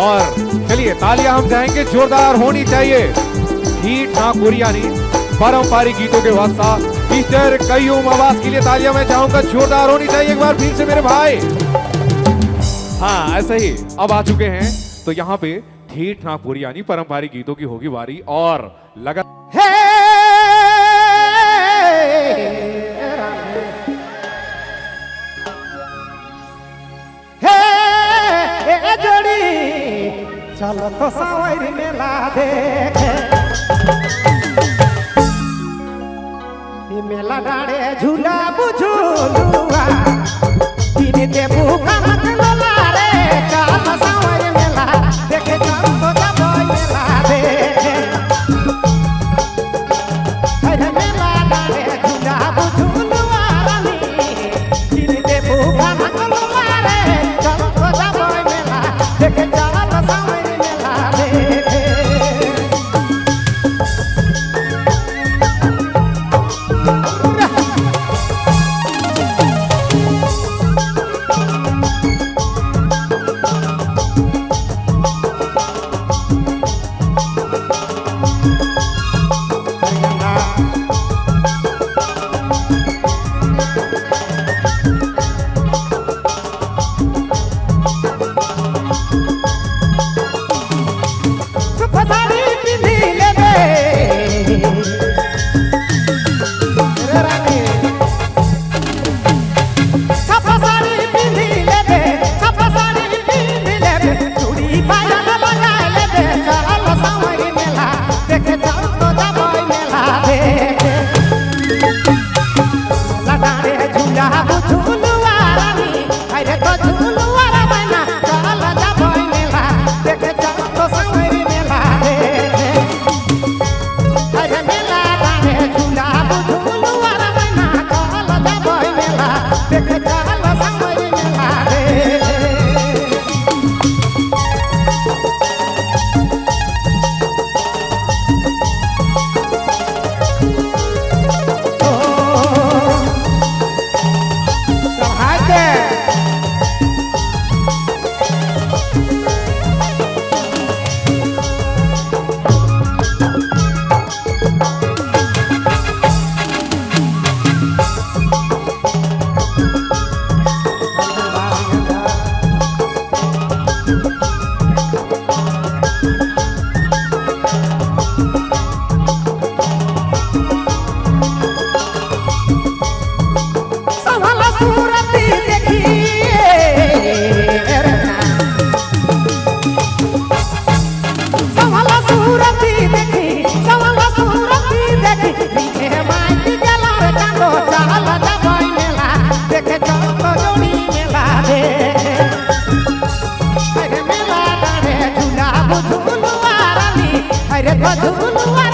और चलिए तालियां हम चाहेंगे जोरदार होनी चाहिए। ठीक ना कोरियानी पारंपरिक गीतों के वास्ता मिस्टर कयूम आवाज के लिए तालियां मैं चाहूंगा जोरदार होनी चाहिए एक बार फिर से मेरे भाई। हाँ ऐसा ही अब आ चुके हैं तो यहाँ पे ठीक ना कोरियानी पारंपरिक गीतों की होगी बारी और लगा जोड़ी चलो तो सवारी मेला देखे मेला डाड़े झूला बुझुलुआ तीन दे भूखा मत लोला रे चलो सवारी मेला देखे चलो तो जब मेला देखे अरे मेला डाड़े झूला बुझुलुआ रानी तीन दे भूखा मत लोला रे चलो तो जब मेला देखे चलो सवारी मेला देखे झूलुआ